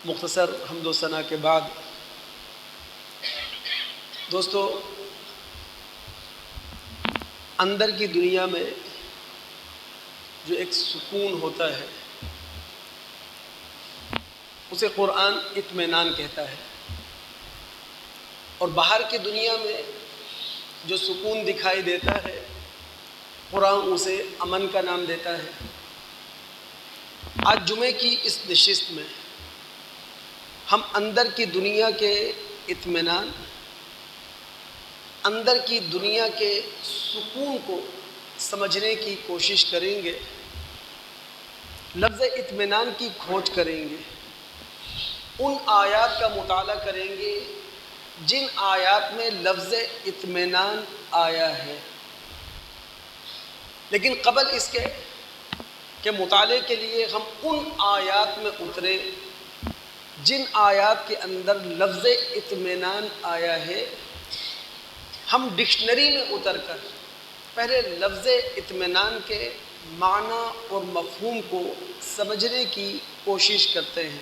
مختصر حمد و ثنا کے بعد دوستو، اندر کی دنیا میں جو ایک سکون ہوتا ہے اسے قرآن اطمینان کہتا ہے، اور باہر کی دنیا میں جو سکون دکھائی دیتا ہے قرآن اسے امن کا نام دیتا ہے۔ آج جمعے کی اس نشست میں ہم اندر کی دنیا کے اطمینان، اندر کی دنیا کے سکون کو سمجھنے کی کوشش کریں گے، لفظ اطمینان کی کھوج کریں گے، ان آیات کا مطالعہ کریں گے جن آیات میں لفظ اطمینان آیا ہے۔ لیکن قبل اس کے کہ مطالعے کے لیے ہم ان آیات میں اتریں جن آیات کے اندر لفظ اطمینان آیا ہے، ہم ڈکشنری میں اتر کر پہلے لفظ اطمینان کے معنی اور مفہوم کو سمجھنے کی کوشش کرتے ہیں۔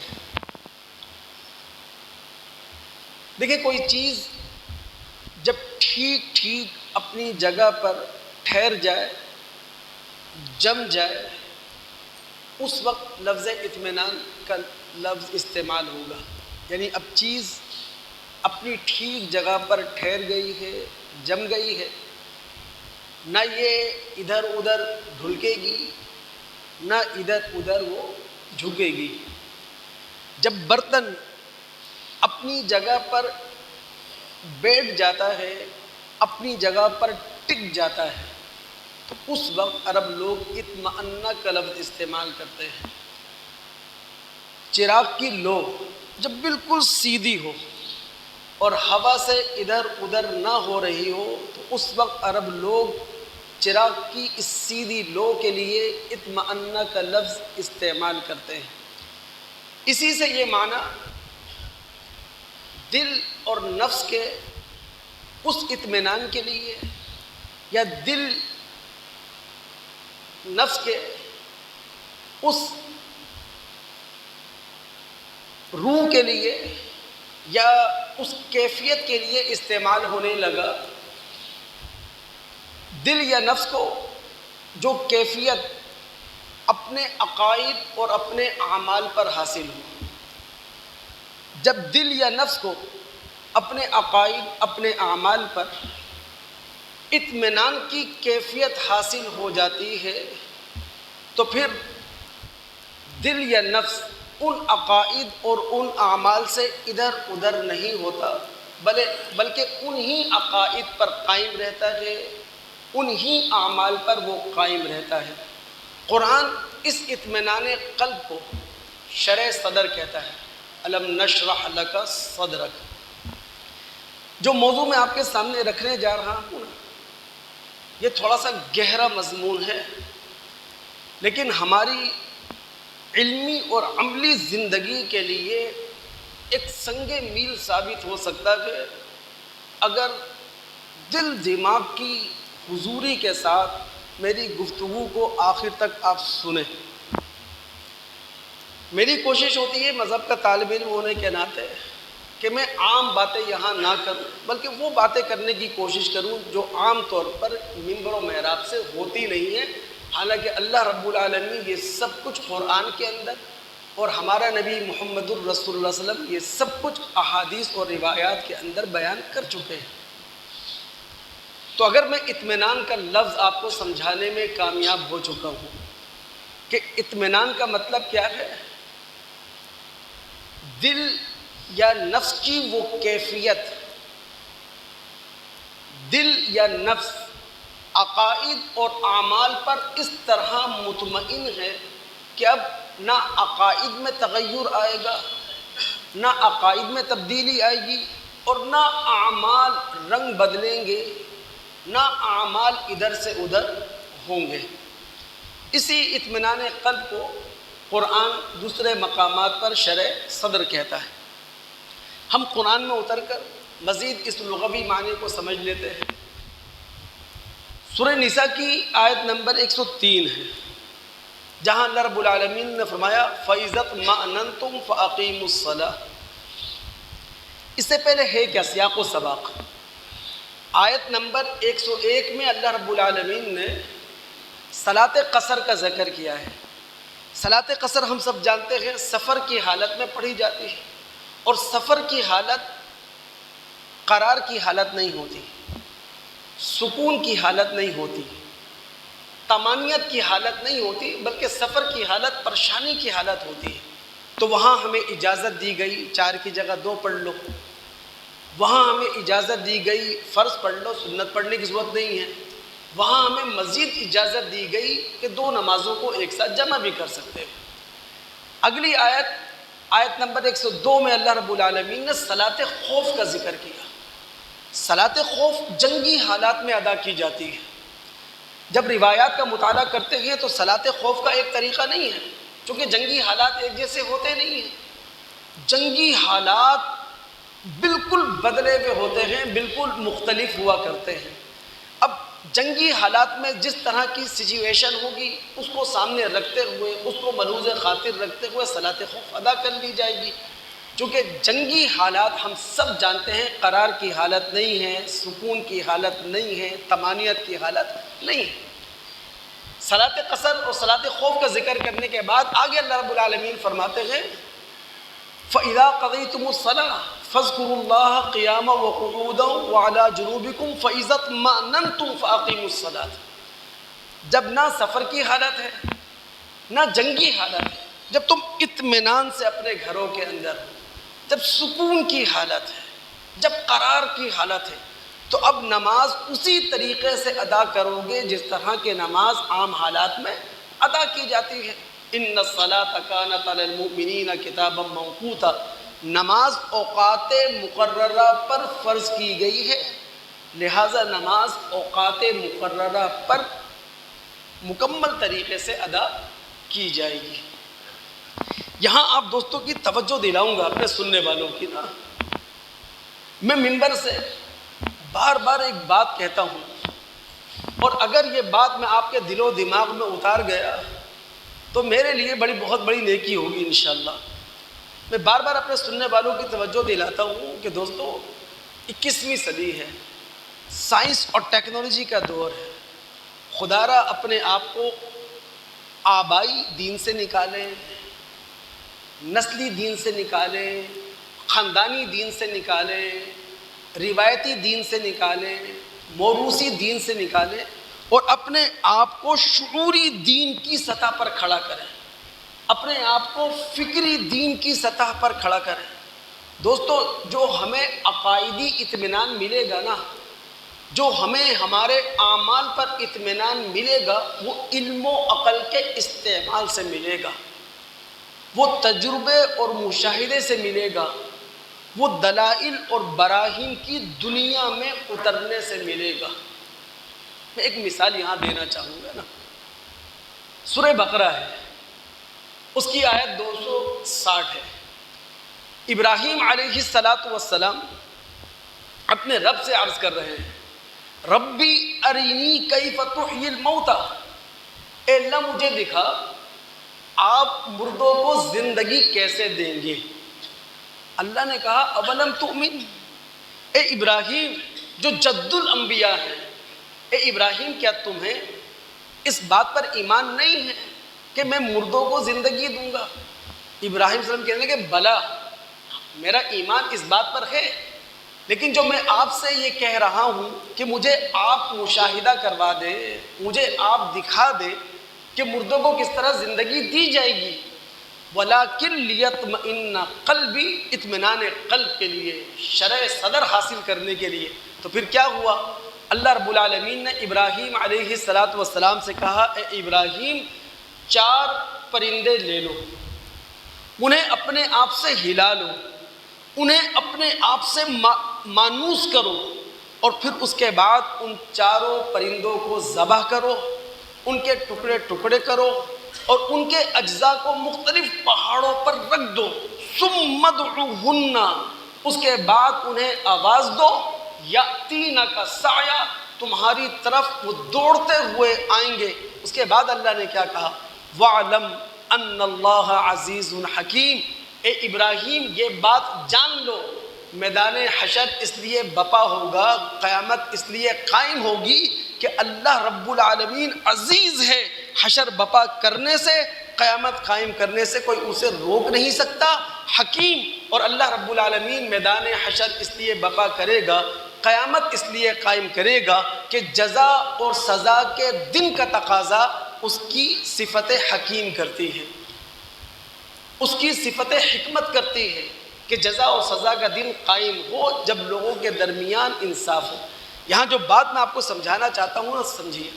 دیکھیں، کوئی چیز جب ٹھیک اپنی جگہ پر ٹھہر جائے، جم جائے، اس وقت لفظ اطمینان کا لفظ استعمال ہوگا۔ یعنی اب چیز اپنی ٹھیک جگہ پر ٹھہر گئی ہے، جم گئی ہے، نہ یہ ادھر ادھر ڈھلکے گی، نہ ادھر ادھر وہ جھکے گی۔ جب برتن اپنی جگہ پر بیٹھ جاتا ہے، اپنی جگہ پر ٹک جاتا ہے، تو اس وقت عرب لوگ اطمئنہ کا لفظ استعمال کرتے ہیں۔ چراغ کی لو جب بالکل سیدھی ہو اور ہوا سے ادھر ادھر نہ ہو رہی ہو، تو اس وقت عرب لوگ چراغ کی اس سیدھی لو کے لیے اطمئنہ کا لفظ استعمال کرتے ہیں۔ اسی سے یہ معنی دل اور نفس کے اس اطمینان کے لیے، یا دل نفس کے اس روح کے لیے یا اس کیفیت کے لیے استعمال ہونے لگا۔ دل یا نفس کو جو کیفیت اپنے عقائد اور اپنے اعمال پر حاصل ہو، جب دل یا نفس کو اپنے عقائد، اپنے اعمال پر اطمینان کی کیفیت حاصل ہو جاتی ہے، تو پھر دل یا نفس ان عقائد اور ان اعمال سے ادھر ادھر نہیں ہوتا، بلکہ انہی عقائد پر قائم رہتا ہے، انہی اعمال پر وہ قائم رہتا ہے۔ قرآن اس اطمینان قلب کو شرح صدر کہتا ہے۔ الم نشرح لک صدرک۔ جو موضوع میں آپ کے سامنے رکھنے جا رہا ہوں، یہ تھوڑا سا گہرا مضمون ہے، لیکن ہماری علمی اور عملی زندگی کے لیے ایک سنگ میل ثابت ہو سکتا ہے اگر دل دماغ کی حضوری کے ساتھ میری گفتگو کو آخر تک آپ سنیں۔ میری کوشش ہوتی ہے مذہب کا طالب علم ہونے کے ناطے کہ میں عام باتیں یہاں نہ کروں، بلکہ وہ باتیں کرنے کی کوشش کروں جو عام طور پر ممبر و محراب سے ہوتی نہیں ہیں، حالانکہ اللہ رب العالمین یہ سب کچھ قرآن کے اندر اور ہمارا نبی محمد الرسول اللہ صلی اللہ علیہ وسلم یہ سب کچھ احادیث اور روایات کے اندر بیان کر چکے ہیں۔ تو اگر میں اطمینان کا لفظ آپ کو سمجھانے میں کامیاب ہو چکا ہوں کہ اطمینان کا مطلب کیا ہے، دل یا نفس کی وہ کیفیت، دل یا نفس عقائد اور اعمال پر اس طرح مطمئن ہے کہ اب نہ عقائد میں تغیر آئے گا، نہ عقائد میں تبدیلی آئے گی، اور نہ اعمال رنگ بدلیں گے، نہ اعمال ادھر سے ادھر ہوں گے۔ اسی اطمینان قلب کو قرآن دوسرے مقامات پر شرح صدر کہتا ہے۔ ہم قرآن میں اتر کر مزید اس لغوی معنی کو سمجھ لیتے ہیں۔ سورہ نساء کی آیت نمبر 103 ہے۔ جہاں اللہ رب العالمین نے فرمایا فَإِذَا اطْمَأْنَنْتُمْ فَأَقِيمُوا الصَّلَاةَ۔ اس سے پہلے ہے کیا سیاق و سباق؟ آیت نمبر 101 میں اللہ رب العالمین نے صلاۃ قصر کا ذکر کیا ہے۔ صلاۃ قصر ہم سب جانتے ہیں سفر کی حالت میں پڑھی جاتی ہے، اور سفر کی حالت قرار کی حالت نہیں ہوتی، سکون کی حالت نہیں ہوتی، طمانینت کی حالت نہیں ہوتی، بلکہ سفر کی حالت پریشانی کی حالت ہوتی ہے۔ تو وہاں ہمیں اجازت دی گئی 4 کی جگہ 2 پڑھ لو، وہاں ہمیں اجازت دی گئی فرض پڑھ لو، سنت پڑھنے کی ضرورت نہیں ہے، وہاں ہمیں مزید اجازت دی گئی کہ 2 نمازوں کو ایک ساتھ جمع بھی کر سکتے ہیں۔ اگلی آیت نمبر 102 میں اللہ رب العالمین نے صلاۃ خوف کا ذکر کیا۔ صلاۃ خوف جنگی حالات میں ادا کی جاتی ہے۔ جب روایات کا مطالعہ کرتے ہیں تو صلاۃ خوف کا ایک طریقہ نہیں ہے، چونکہ جنگی حالات ایک جیسے ہوتے نہیں ہیں، جنگی حالات بالکل بدلے ہوئے ہوتے ہیں، بالکل مختلف ہوا کرتے ہیں۔ اب جنگی حالات میں جس طرح کی سچویشن ہوگی اس کو سامنے رکھتے ہوئے، اس کو ملحوظ خاطر رکھتے ہوئے صلاۃ خوف ادا کر لی جائے گی، چونکہ جنگی حالات ہم سب جانتے ہیں قرار کی حالت نہیں ہے، سکون کی حالت نہیں ہے، طمانینت کی حالت نہیں ہے۔ صلاۃ قصر اور صلاۃ خوف کا ذکر کرنے کے بعد آگے اللہ رب العالمین فرماتے ہیں فَإِذَا قَضَيْتُمُ الصَّلَاةَ فَاذْكُرُوا اللَّهَ قِيَامًا وَقُعُودًا وَعَلَى جُنُوبِكُمْ فَإِذَا اطْمَأْنَنْتُمْ فَأَقِيمُوا الصَّلَاةَ۔ جب نہ سفر کی حالت ہے نہ جنگی حالت ہے، جب تم اطمینان سے اپنے گھروں کے اندر ہو، جب سکون کی حالت ہے، جب قرار کی حالت ہے، تو اب نماز اسی طریقے سے ادا کرو گے جس طرح کہ نماز عام حالات میں ادا کی جاتی ہے۔ ان الصلاۃ کانت علی المؤمنین کتابا موقوتا، نماز اوقات مقررہ پر فرض کی گئی ہے، لہٰذا نماز اوقات مقررہ پر مکمل طریقے سے ادا کی جائے گی۔ یہاں آپ دوستوں کی توجہ دلاؤں گا اپنے سننے والوں کی نا، میں ممبر سے بار بار ایک بات کہتا ہوں، اور اگر یہ بات میں آپ کے دل و دماغ میں اتار گیا تو میرے لیے بہت بڑی نیکی ہوگی انشاءاللہ۔ میں بار بار اپنے سننے والوں کی توجہ دلاتا ہوں کہ دوستو 21ویں صدی ہے، سائنس اور ٹیکنالوجی کا دور ہے، خدا را اپنے آپ کو آبائی دین سے نکالیں، نسلی دین سے نکالیں، خاندانی دین سے نکالیں، روایتی دین سے نکالیں، موروثی دین سے نکالیں، اور اپنے آپ کو شعوری دین کی سطح پر کھڑا کریں، اپنے آپ کو فکری دین کی سطح پر کھڑا کریں۔ دوستو جو ہمیں عقائدی اطمینان ملے گا نا، جو ہمیں ہمارے اعمال پر اطمینان ملے گا، وہ علم و عقل کے استعمال سے ملے گا، وہ تجربے اور مشاہدے سے ملے گا، وہ دلائل اور براہین کی دنیا میں اترنے سے ملے گا۔ میں ایک مثال یہاں دینا چاہوں گا نا، سورہ بقرہ ہے، اس کی آیت 260 ہے۔ ابراہیم علیہ السلام اپنے رب سے عرض کر رہے ہیں ربی ارینی کیف تحیی الموتى، اے اللہ مجھے دکھا آپ مردوں کو زندگی کیسے دیں گے۔ اللہ نے کہا اولم تؤمن، اے ابراہیم جو جد الانبیاء ہے، اے ابراہیم کیا تمہیں اس بات پر ایمان نہیں ہے کہ میں مردوں کو زندگی دوں گا؟ ابراہیم صلی اللہ علیہ وسلم کہنے لگے بلا، میرا ایمان اس بات پر ہے، لیکن جو میں آپ سے یہ کہہ رہا ہوں کہ مجھے آپ مشاہدہ کروا دے، مجھے آپ دکھا دے کہ مردوں کو کس طرح زندگی دی جائے گی۔ وَلَكِنْ لِيَطْمَئِنَّ قَلْبِي، اطمینان قلب کے لیے، شرح صدر حاصل کرنے کے لیے۔ تو پھر کیا ہوا؟ اللہ رب العالمین نے ابراہیم علیہ السلام سے کہا اے ابراہیم 4 پرندے لے لو، انہیں اپنے آپ سے ہلا لو، انہیں اپنے آپ سے مانوس کرو، اور پھر اس کے بعد ان 4 پرندوں کو ذبح کرو، ان کے ٹکڑے ٹکڑے کرو، اور ان کے اجزاء کو مختلف پہاڑوں پر رکھ دو، ثم ادعوہن، اس کے بعد انہیں آواز دو، یاتینک سعیا، تمہاری طرف وہ دوڑتے ہوئے آئیں گے۔ اس کے بعد اللہ نے کیا کہا؟ وَعْلَمْ أَنَّ اللَّهَ عَزِيزٌ حَكِيمٌ، اے ابراہیم یہ بات جان لو، میدان حشر اس لیے بپا ہوگا، قیامت اس لیے قائم ہوگی کہ اللہ رب العالمین عزیز ہے، حشر بپا کرنے سے، قیامت قائم کرنے سے کوئی اسے روک نہیں سکتا، حکیم، اور اللہ رب العالمین میدان حشر اس لیے بپا کرے گا، قیامت اس لیے قائم کرے گا کہ جزا اور سزا کے دن کا تقاضا اس کی صفت حکیم کرتی ہے، اس کی صفت حکمت کرتی ہے کہ جزا اور سزا کا دن قائم ہو جب لوگوں کے درمیان انصاف ہو۔ یہاں جو بات میں آپ کو سمجھانا چاہتا ہوں نا، سمجھیے،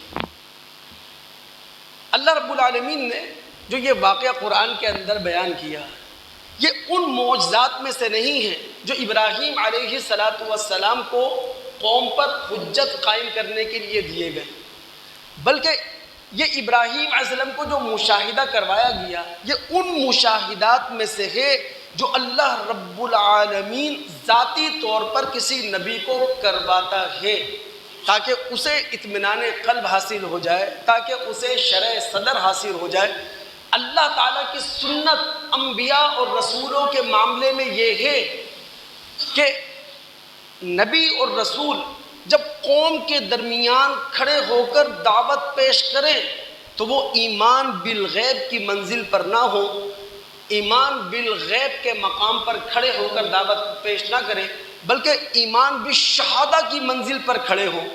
اللہ رب العالمین نے جو یہ واقعہ قرآن کے اندر بیان کیا، یہ ان معجزات میں سے نہیں ہے جو ابراہیم علیہ السلام کو قوم پر حجت قائم کرنے کے لیے دیے گئے، بلکہ یہ ابراہیم علیہ السلام کو جو مشاہدہ کروایا گیا، یہ ان مشاہدات میں سے ہے جو اللہ رب العالمین ذاتی طور پر کسی نبی کو کرواتا ہے تاکہ اسے اطمینان قلب حاصل ہو جائے، تاکہ اسے شرح صدر حاصل ہو جائے۔ اللہ تعالیٰ کی سنت انبیاء اور رسولوں کے معاملے میں یہ ہے کہ نبی اور رسول جب قوم کے درمیان کھڑے ہو کر دعوت پیش کریں تو وہ ایمان بالغیب کی منزل پر نہ ہو، ایمان بالغیب کے مقام پر کھڑے ہو کر دعوت پیش نہ کریں، بلکہ ایمان بالشہادہ کی منزل پر کھڑے ہوں،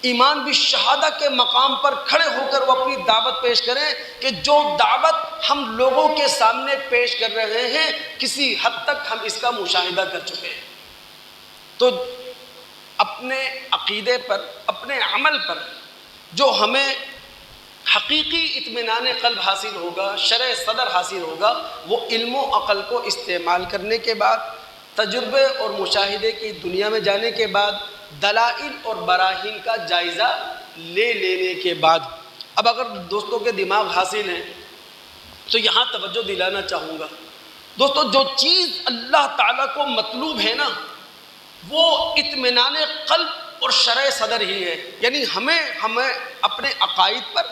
ایمان بالشہادہ کے مقام پر کھڑے ہو کر وہ اپنی دعوت پیش کریں کہ جو دعوت ہم لوگوں کے سامنے پیش کر رہے ہیں کسی حد تک ہم اس کا مشاہدہ کر چکے ہیں۔ تو اپنے عقیدے پر، اپنے عمل پر جو ہمیں حقیقی اطمینان قلب حاصل ہوگا، شرح صدر حاصل ہوگا، وہ علم و عقل کو استعمال کرنے کے بعد، تجربے اور مشاہدے کی دنیا میں جانے کے بعد، دلائل اور براہین کا جائزہ لے لینے کے بعد۔ اب اگر دوستوں کے دماغ حاصل ہیں تو یہاں توجہ دلانا چاہوں گا، دوستو جو چیز اللہ تعالیٰ کو مطلوب ہے نا، وہ اطمینان قلب اور شرح صدر ہی ہے، یعنی ہمیں اپنے عقائد پر،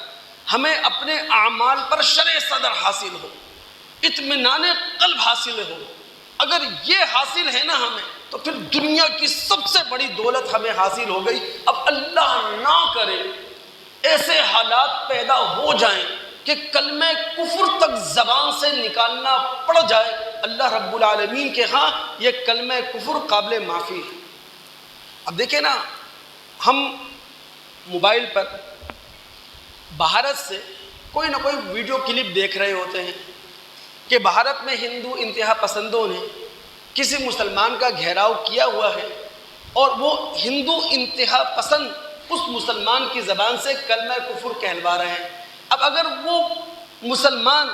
ہمیں اپنے اعمال پر شرح صدر حاصل ہو، اطمینان قلب حاصل ہو۔ اگر یہ حاصل ہے نا ہمیں، تو پھر دنیا کی سب سے بڑی دولت ہمیں حاصل ہو گئی۔ اب اللہ نہ کرے ایسے حالات پیدا ہو جائیں کہ کلمہ کفر تک زبان سے نکالنا پڑ جائے، اللہ رب العالمین کے ہاں یہ کلمہ کفر قابل معافی ہے۔ اب دیکھیں نا، ہم موبائل پر بھارت سے کوئی نہ کوئی ویڈیو کلپ دیکھ رہے ہوتے ہیں کہ بھارت میں ہندو انتہا پسندوں نے کسی مسلمان کا گھیراؤ کیا ہوا ہے اور وہ ہندو انتہا پسند اس مسلمان کی زبان سے کلمہ کفر کہلوا رہے ہیں۔ اب اگر وہ مسلمان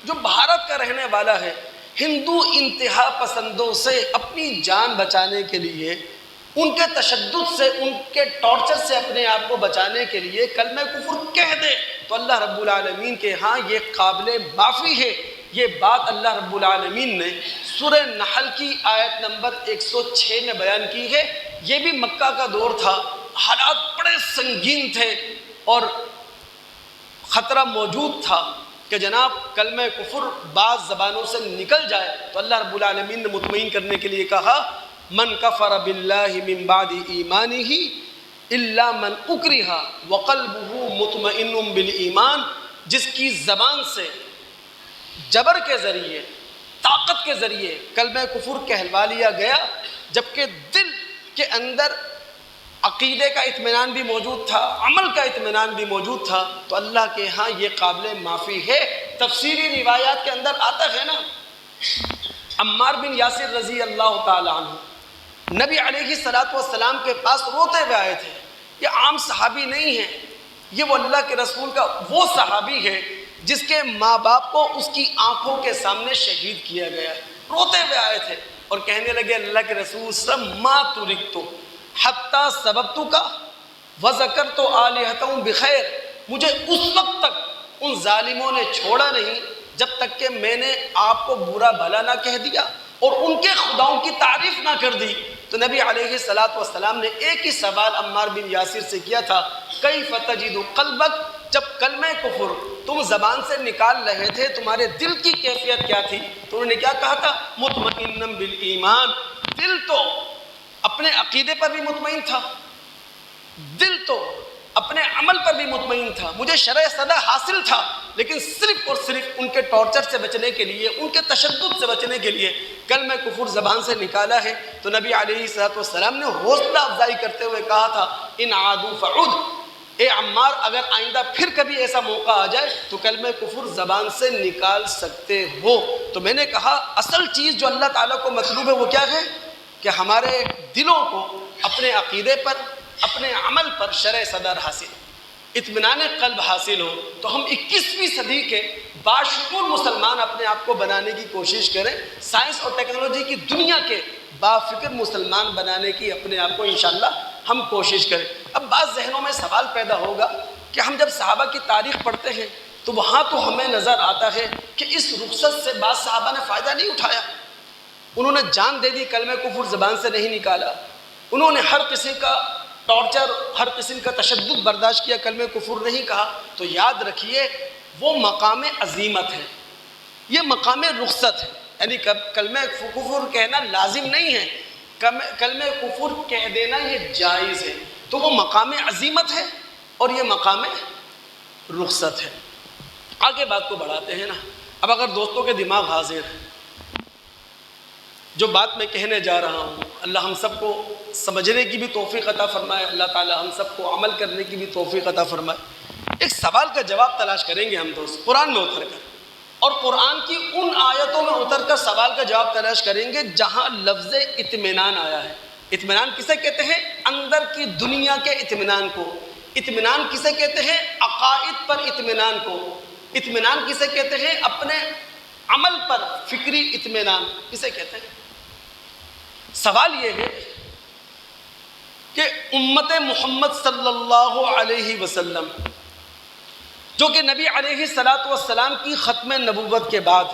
جو بھارت کا رہنے والا ہے ہندو انتہا پسندوں سے اپنی جان بچانے کے لیے، ان کے تشدد سے، ان کے ٹارچر سے اپنے آپ کو بچانے کے لیے کلمہ کفر کہہ دے، تو اللہ رب العالمین کے ہاں یہ قابل معافی ہے۔ یہ بات اللہ رب العالمین نے سورہ نحل کی آیت نمبر 106 میں بیان کی ہے۔ یہ بھی مکہ کا دور تھا، حالات بڑے سنگین تھے اور خطرہ موجود تھا کہ جناب کلمہ کفر بعض زبانوں سے نکل جائے، تو اللہ رب العالمین نے مطمئن کرنے کے لیے کہا من کفر باللہ من بعد ایمانہ الا من اکرہ وقلبہ مطمئن بالایمان، جس کی زبان سے جبر کے ذریعے، طاقت کے ذریعے کلمہ کفر کہلوا لیا گیا، جبکہ دل کے اندر عقیدے کا اطمینان بھی موجود تھا، عمل کا اطمینان بھی موجود تھا، تو اللہ کے ہاں یہ قابل معافی ہے۔ تفسیری روایات کے اندر آتا ہے نا، عمار بن یاسر رضی اللہ تعالی عنہ نبی علیہ السلام کے پاس روتے ہوئے آئے تھے۔ یہ عام صحابی نہیں ہے، یہ وہ اللہ کے رسول کا وہ صحابی ہے جس کے ماں باپ کو اس کی آنکھوں کے سامنے شہید کیا گیا۔ روتے ہوئے آئے تھے اور کہنے لگے اللہ کے رسول صلی ما ترکتو حتی سببتک وذکرت آلہتہم بخیر، مجھے اس وقت تک ان ظالموں نے چھوڑا نہیں جب تک کہ میں نے آپ کو برا بھلا نہ کہہ دیا اور ان کے خداؤں کی تعریف نہ کر دی۔ تو نبی علیہ السلام نے ایک ہی سوال عمار بن یاسر سے کیا تھا، کیف تجد قلبک جب کلمہ کفر تم زبان سے نکال رہے تھے تمہارے دل کی کیفیت کیا تھی؟ تو انہوں نے کیا کہا تھا؟ مطمئنم بالایمان. دل تو اپنے عقیدے پر بھی مطمئن تھا، دل تو اپنے عمل پر بھی مطمئن تھا، مجھے شرع صدا حاصل تھا، لیکن صرف اور صرف ان کے ٹارچر سے بچنے کے لیے، ان کے تشدد سے بچنے کے لیے کلمہ کفر زبان سے نکالا ہے. تو نبی علیہ الصلوۃ والسلام نے حوصلہ افزائی کرتے ہوئے کہا تھا ان عادوا فعود، اے عمار اگر آئندہ پھر کبھی ایسا موقع آ جائے تو کلمہ کفر زبان سے نکال سکتے ہو. تو میں نے کہا اصل چیز جو اللہ تعالیٰ کو مطلوب ہے وہ کیا ہے؟ کہ ہمارے دلوں کو اپنے عقیدے پر، اپنے عمل پر شرع صدر حاصل، اطمینان قلب حاصل ہو. تو ہم 21ویں صدی کے باشعور مسلمان اپنے آپ کو بنانے کی کوشش کریں، سائنس اور ٹیکنالوجی کی دنیا کے بافکر مسلمان بنانے کی اپنے آپ کو انشاءاللہ ہم کوشش کریں. اب بعض ذہنوں میں سوال پیدا ہوگا کہ ہم جب صحابہ کی تاریخ پڑھتے ہیں تو وہاں تو ہمیں نظر آتا ہے کہ اس رخصت سے بعض صحابہ نے فائدہ نہیں اٹھایا، انہوں نے جان دے دی، کلمہ کفر زبان سے نہیں نکالا، انہوں نے ہر قسم کا ٹارچر، ہر قسم کا تشدد برداشت کیا، کلمہ کفر نہیں کہا. تو یاد رکھیے وہ مقام عزیمت ہے، یہ مقام رخصت ہے. یعنی کلمہ کفر کہنا لازم نہیں ہے، کلمہ کفر کہہ دینا یہ جائز ہے. تو وہ مقام عزیمت ہے اور یہ مقام رخصت ہے. آگے بات کو بڑھاتے ہیں نا. اب اگر دوستوں کے دماغ حاضر ہے، جو بات میں کہنے جا رہا ہوں اللہ ہم سب کو سمجھنے کی بھی توفیق عطا فرمائے، اللہ تعالی ہم سب کو عمل کرنے کی بھی توفیق عطا فرمائے. ایک سوال کا جواب تلاش کریں گے ہم دوست قرآن میں اتر کر، اور قرآن کی ان آیتوں میں اتر کر سوال کا جواب تلاش کریں گے جہاں لفظ اطمینان آیا ہے. اطمینان کسے کہتے ہیں؟ اندر کی دنیا کے اطمینان کو. اطمینان کسے کہتے ہیں؟ عقائد پر اطمینان کو. اطمینان کسے کہتے ہیں؟ اپنے عمل پر فکری اطمینان کسے کہتے ہیں؟ سوال یہ ہے کہ امت محمد صلی اللہ علیہ وسلم جو کہ نبی علیہ الصلوۃ والسلام کی ختم نبوت کے بعد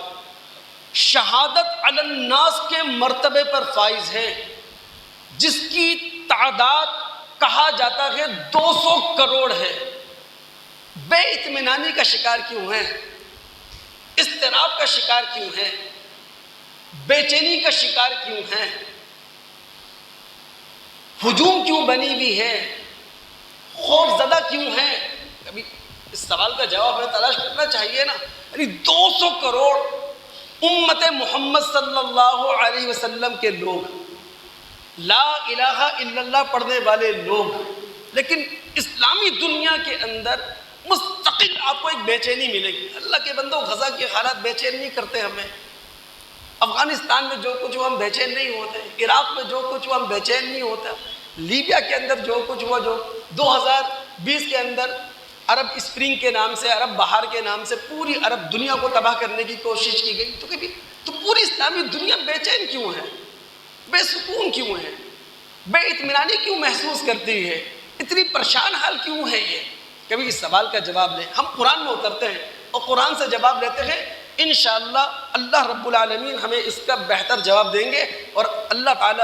شہادت علی الناس کے مرتبے پر فائز ہے، جس کی تعداد کہا جاتا ہے 200 کروڑ ہے، بے اطمینانی کا شکار کیوں ہیں؟ اضطراب کا شکار کیوں ہیں؟ بے چینی کا شکار کیوں ہیں؟ ہجوم کیوں بنی ہوئی ہے؟ خوف زدہ کیوں ہیں؟ کبھی اس سوال کا جواب ہمیں تلاش کرنا چاہیے نا. یعنی 200 کروڑ امت محمد صلی اللہ علیہ وسلم کے لوگ، لا الہ الا اللہ پڑھنے والے لوگ، لیکن اسلامی دنیا کے اندر مستقل آپ کو ایک بے چینی ملے گی. اللہ کے بندوں غزہ کے حالات بے چین نہیں کرتے ہمیں، افغانستان میں جو کچھ ہوا ہم بے چین نہیں ہوتے، عراق میں جو کچھ ہوا ہم بے چین نہیں ہوتا، لیبیا کے اندر جو کچھ ہوا، جو 2020 کے اندر عرب اسپرنگ کے نام سے، عرب بہار کے نام سے پوری عرب دنیا کو تباہ کرنے کی کوشش کی گئی. تو پوری اسلامی دنیا بے چین کیوں ہے؟ بے سکون کیوں ہے؟ بے اطمینانی کیوں محسوس کرتی ہے؟ اتنی پریشان حال کیوں ہے یہ؟ کبھی اس سوال کا جواب لیں. ہم قرآن میں اترتے ہیں اور قرآن سے جواب لیتے ہیں. انشاءاللہ اللہ رب العالمین ہمیں اس کا بہتر جواب دیں گے، اور اللہ تعالی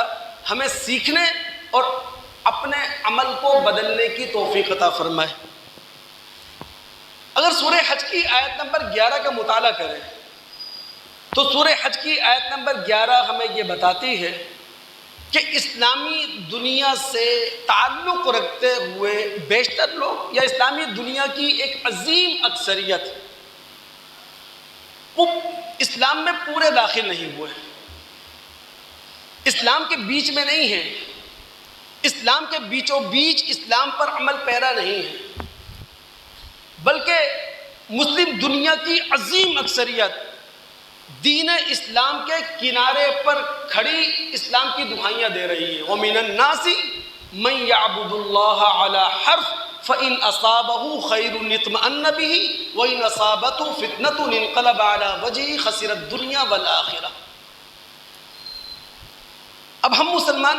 ہمیں سیکھنے اور اپنے عمل کو بدلنے کی توفیق عطا فرمائے. اگر سورہ حج کی آیت نمبر 11 کا مطالعہ کریں تو سورہ حج کی آیت نمبر 11 ہمیں یہ بتاتی ہے کہ اسلامی دنیا سے تعلق رکھتے ہوئے بیشتر لوگ، یا اسلامی دنیا کی ایک عظیم اکثریت، وہ اسلام میں پورے داخل نہیں ہوئے، اسلام کے بیچ میں نہیں ہیں، اسلام کے بیچوں بیچ اسلام پر عمل پیرا نہیں ہے، بلکہ مسلم دنیا کی عظیم اکثریت دین اسلام کے کنارے پر کھڑی اسلام کی دہائیاں دے رہی ہے. وَمِنَ النَّاسِ مَن يَعْبُدُ اللَّهَ عَلَى حَرْفٍ فَإِنْ أَصَابَهُ خَيْرٌ اطْمَأَنَّ بِهِ وَإِنْ أَصَابَتْهُ فِتْنَةٌ انقلب عَلَى وَجْهِهِ خَسِرَ الدُّنْيَا وَالْآخِرَةَ. اب ہم مسلمان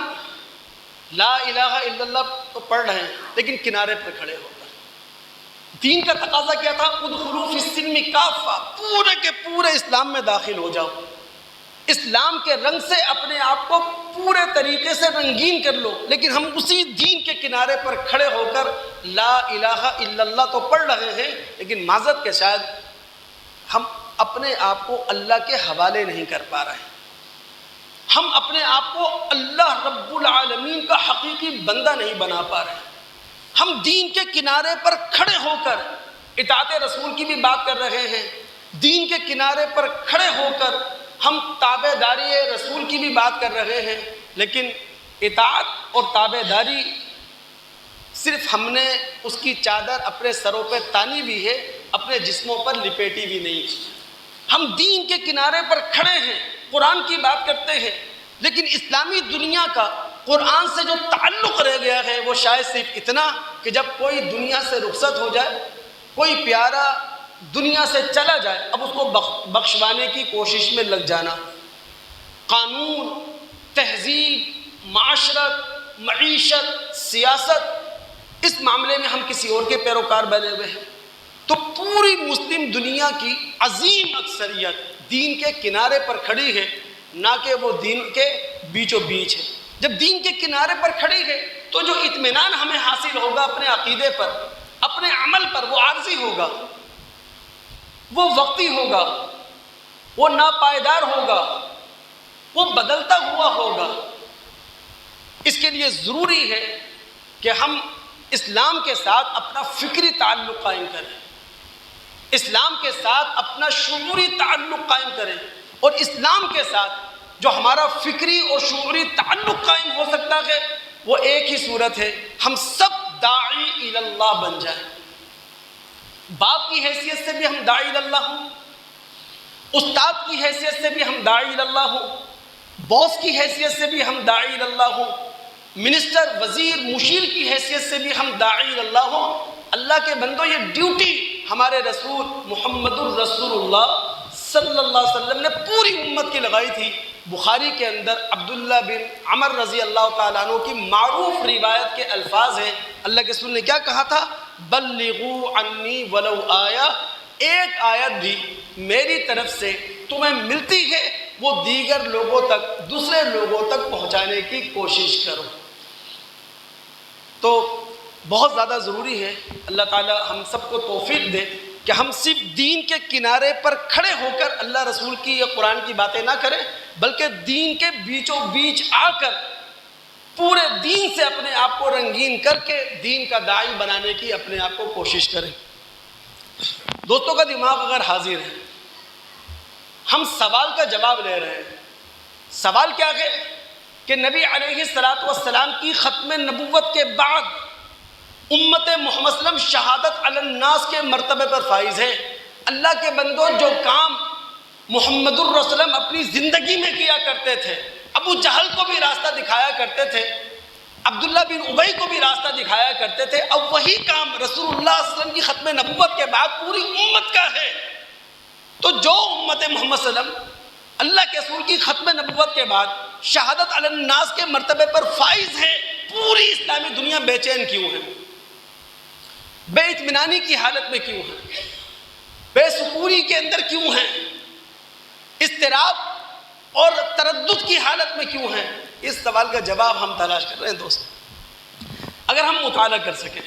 لا الہ الا اللہ تو پڑھ رہے ہیں، لیکن کنارے پر کھڑے ہو کر دین کا تقاضا کیا تھا؟ ادخلوا فی السلم کافہ، پورے کے پورے اسلام میں داخل ہو جاؤ. اسلام کے رنگ سے اپنے آپ کو پورے طریقے سے رنگین کر لو، لیکن ہم اسی دین کے کنارے پر کھڑے ہو کر لا الہ الا اللہ تو پڑھ رہے ہیں، لیکن معذرت کے شاید ہم اپنے آپ کو اللہ کے حوالے نہیں کر پا رہے ہیں، ہم اپنے آپ کو اللہ رب العالمین کا حقیقی بندہ نہیں بنا پا رہے ہیں۔ ہم دین کے کنارے پر کھڑے ہو کر اطاعت رسول کی بھی بات کر رہے ہیں، دین کے کنارے پر کھڑے ہو کر ہم تابع داری رسول کی بھی بات کر رہے ہیں، لیکن اطاعت اور تابع داری صرف ہم نے اس کی چادر اپنے سروں پہ تانی بھی ہے، اپنے جسموں پر لپیٹی بھی نہیں۔ ہم دین کے کنارے پر کھڑے ہیں، قرآن کی بات کرتے ہیں، لیکن اسلامی دنیا کا قرآن سے جو تعلق رہ گیا ہے وہ شاید صرف اتنا کہ جب کوئی دنیا سے رخصت ہو جائے، کوئی پیارا دنیا سے چلا جائے، اب اس کو بخشوانے کی کوشش میں لگ جانا۔ قانون، تہذیب، معاشرت، معیشت، سیاست، اس معاملے میں ہم کسی اور کے پیروکار بنے ہوئے ہیں۔ تو پوری مسلم دنیا کی عظیم اکثریت دین کے کنارے پر کھڑی ہے، نہ کہ وہ دین کے بیچوں بیچ ہے۔ جب دین کے کنارے پر کھڑی ہے تو جو اطمینان ہمیں حاصل ہوگا اپنے عقیدے پر، اپنے عمل پر، وہ عارضی ہوگا، وہ وقتی ہوگا، وہ ناپائیدار ہوگا، وہ بدلتا ہوا ہوگا۔ اس کے لیے ضروری ہے کہ ہم اسلام کے ساتھ اپنا فکری تعلق قائم کریں، اسلام کے ساتھ اپنا شعوری تعلق قائم کریں، اور اسلام کے ساتھ جو ہمارا فکری اور شعوری تعلق قائم ہو سکتا ہے وہ ایک ہی صورت ہے، ہم سب داعی اللہ بن جائیں۔ باپ کی حیثیت سے بھی ہم داعی اللہ ہوں، استاد کی حیثیت سے بھی ہم داعی اللہ ہوں، باس کی حیثیت سے بھی ہم داعی اللہ ہوں، منسٹر، وزیر، مشیر کی حیثیت سے بھی ہم داعی اللہ ہوں۔ اللہ کے بندو، یہ ڈیوٹی ہمارے رسول محمد الرسول اللہ صلی اللہ علیہ وسلم نے پوری امت کی لگائی تھی۔ بخاری کے اندر عبداللہ بن عمر رضی اللہ تعالیٰ عنہ کی معروف روایت کے الفاظ ہیں، اللہ کے رسول نے کیا کہا تھا؟ بلغوا عنی ولو آیا، ایک آیت بھی میری طرف سے تمہیں ملتی ہے وہ دیگر لوگوں تک، دوسرے لوگوں تک پہنچانے کی کوشش کرو۔ تو بہت زیادہ ضروری ہے، اللہ تعالیٰ ہم سب کو توفیق دے کہ ہم صرف دین کے کنارے پر کھڑے ہو کر اللہ رسول کی یا قرآن کی باتیں نہ کریں، بلکہ دین کے بیچوں بیچ آ کر پورے دین سے اپنے آپ کو رنگین کر کے دین کا داعی بنانے کی اپنے آپ کو کوشش کریں۔ دوستوں کا دماغ اگر حاضر ہے، ہم سوال کا جواب لے رہے ہیں۔ سوال کیا ہے کہ نبی علیہ الصلوۃ والسلام کی ختم نبوت کے بعد امت محمد صلی اللہ علیہ وسلم شہادت علی الناس کے مرتبے پر فائز ہے۔ اللہ کے بندوں، جو کام محمد الرسول اپنی زندگی میں کیا کرتے تھے، ابو جہل کو بھی راستہ دکھایا کرتے تھے، عبداللہ بن ابی کو بھی راستہ دکھایا کرتے تھے، اب وہی کام رسول اللہ صلی اللہ علیہ وسلم کی ختم نبوت کے بعد پوری امت کا ہے۔ تو جو امت محمد صلی اللہ علیہ وسلم اللہ کے رسول کی ختم نبوت کے بعد شہادت علی الناس کے مرتبے پر فائز ہے، پوری اسلامی دنیا بے چین کیوں ہے؟ بے اطمینانی کی حالت میں کیوں ہے؟ بے سکونی کے اندر کیوں ہیں؟ اضطراب اور تردد کی حالت میں کیوں ہیں؟ اس سوال کا جواب ہم تلاش کر رہے ہیں دوستو۔ اگر ہم مطالعہ کر سکیں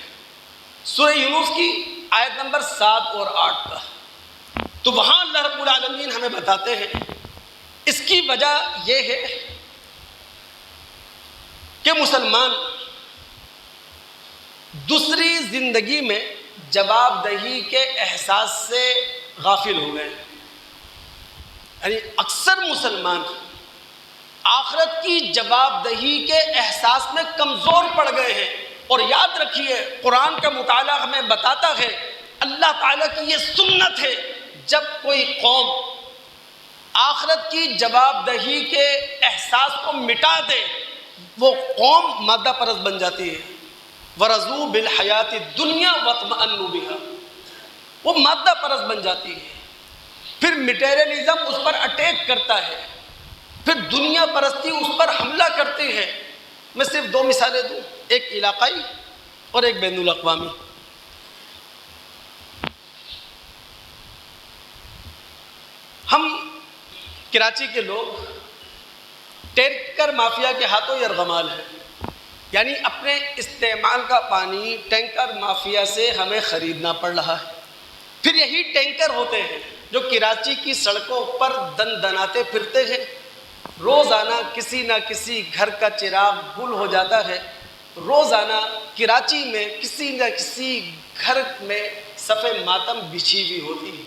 سورہ یونس کی آیت نمبر 7 اور 8 کا، تو وہاں اللہ رب العالمین ہمیں بتاتے ہیں اس کی وجہ یہ ہے کہ مسلمان دوسری زندگی میں جواب دہی کے احساس سے غافل ہو گئے، یعنی اکثر مسلمان آخرت کی جواب دہی کے احساس میں کمزور پڑ گئے ہیں۔ اور یاد رکھیے، قرآن کا مطالعہ ہمیں بتاتا ہے اللہ تعالیٰ کی یہ سنت ہے، جب کوئی قوم آخرت کی جواب دہی کے احساس کو مٹا دے وہ قوم مادہ پرست بن جاتی ہے۔ وَرَضُوا بِالْحَيَاةِ الدُّنْيَا وَاطْمَأَنُّوا بِهَا، وہ مادہ پرست بن جاتی ہے، پھر میٹیریلزم اس پر اٹیک کرتا ہے، پھر دنیا پرستی اس پر حملہ کرتی ہے۔ میں صرف 2 مثالیں دوں، ایک علاقائی اور ایک بین الاقوامی۔ ہم کراچی کے لوگ ٹینکر مافیا کے ہاتھوں یرغمال ہیں، یعنی اپنے استعمال کا پانی ٹینکر مافیا سے ہمیں خریدنا پڑ رہا ہے۔ پھر یہی ٹینکر ہوتے ہیں جو کراچی کی سڑکوں پر دن دناتے پھرتے ہیں۔ روزانہ کسی نہ کسی گھر کا چراغ گل ہو جاتا ہے، روزانہ کراچی میں کسی نہ کسی گھر میں صف ماتم بچھی ہوئی ہوتی ہے۔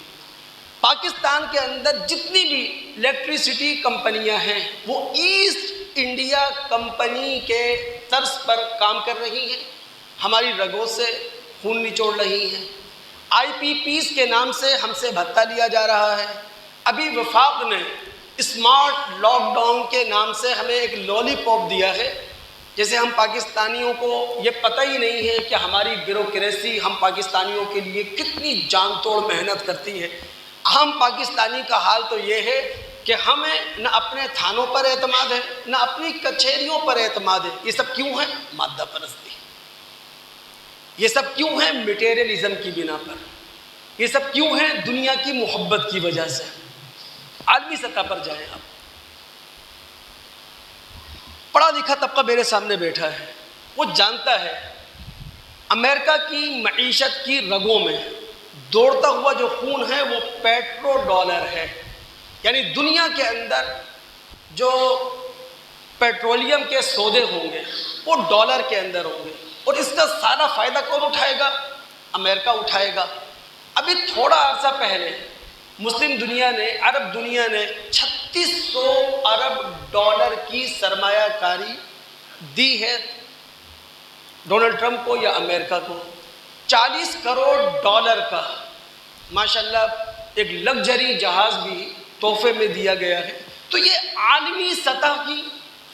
پاکستان کے اندر جتنی بھی الیکٹریسٹی کمپنیاں ہیں وہ ایسٹ انڈیا کمپنی کے طرز پر کام کر رہی ہیں، ہماری رگوں سے خون نچوڑ رہی ہیں۔ آئی پی پیز کے نام سے ہم سے بھتہ لیا جا رہا ہے۔ ابھی وفاق نے اسمارٹ لاک ڈاؤن کے نام سے ہمیں ایک لولی پاپ دیا ہے، جیسے ہم پاکستانیوں کو یہ پتہ ہی نہیں ہے کہ ہماری بیوروکریسی ہم پاکستانیوں کے لیے کتنی جان توڑ محنت کرتی ہے۔ ہم پاکستانی کا حال تو یہ ہے کہ ہمیں نہ اپنے تھانوں پر اعتماد ہے، نہ اپنی کچہریوں پر اعتماد ہے۔ یہ سب کیوں ہے؟ مادہ پرستی۔ یہ سب کیوں ہے؟ میٹیریلزم کی بنا پر۔ یہ سب کیوں ہے؟ دنیا کی محبت کی وجہ سے۔ عالمی سطح پر جائیں آپ، پڑھا لکھا طبقہ میرے سامنے بیٹھا ہے، وہ جانتا ہے امریکہ کی معیشت کی رگوں میں دوڑتا ہوا جو خون ہے وہ پیٹرو ڈالر ہے، یعنی دنیا کے اندر جو پیٹرولیم کے سودے ہوں گے وہ ڈالر کے اندر ہوں گے، اور اس کا سارا فائدہ کون اٹھائے گا؟ امریکہ اٹھائے گا۔ ابھی تھوڑا عرصہ پہلے مسلم دنیا نے، عرب دنیا نے 3600 ارب ڈالر کی سرمایہ کاری دی ہے ڈونلڈ ٹرمپ کو یا امریکہ کو۔ 40 کروڑ ڈالر کا ماشاءاللہ ایک لگژری جہاز بھی تحفے میں دیا گیا ہے۔ تو یہ عالمی سطح کی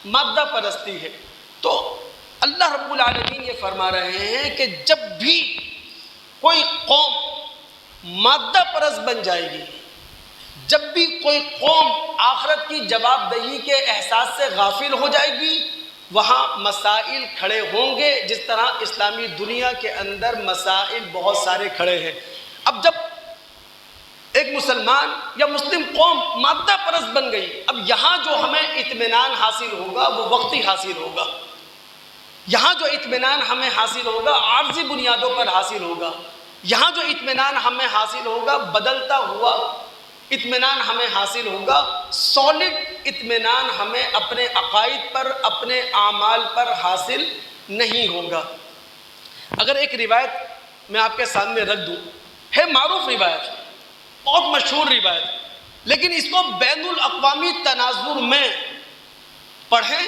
مادہ پرستی ہے۔ تو اللہ رب العالمین یہ فرما رہے ہیں کہ جب بھی کوئی قوم مادہ پرست بن جائے گی، جب بھی کوئی قوم آخرت کی جواب دہی کے احساس سے غافل ہو جائے گی، وہاں مسائل کھڑے ہوں گے، جس طرح اسلامی دنیا کے اندر مسائل بہت سارے کھڑے ہیں۔ اب جب ایک مسلمان یا مسلم قوم مادہ پرست بن گئی، اب یہاں جو ہمیں اطمینان حاصل ہوگا وہ وقتی حاصل ہوگا۔ یہاں جو اطمینان ہمیں حاصل ہوگا عارضی بنیادوں پر حاصل ہوگا۔ یہاں جو اطمینان ہمیں حاصل ہوگا بدلتا ہوا اطمینان ہمیں حاصل ہوگا، سالڈ اطمینان ہمیں اپنے عقائد پر، اپنے اعمال پر حاصل نہیں ہوگا۔ اگر ایک روایت میں آپ کے سامنے رکھ دوں، ہے معروف روایت، بہت مشہور روایت، لیکن اس کو بین الاقوامی تناظر میں پڑھیں،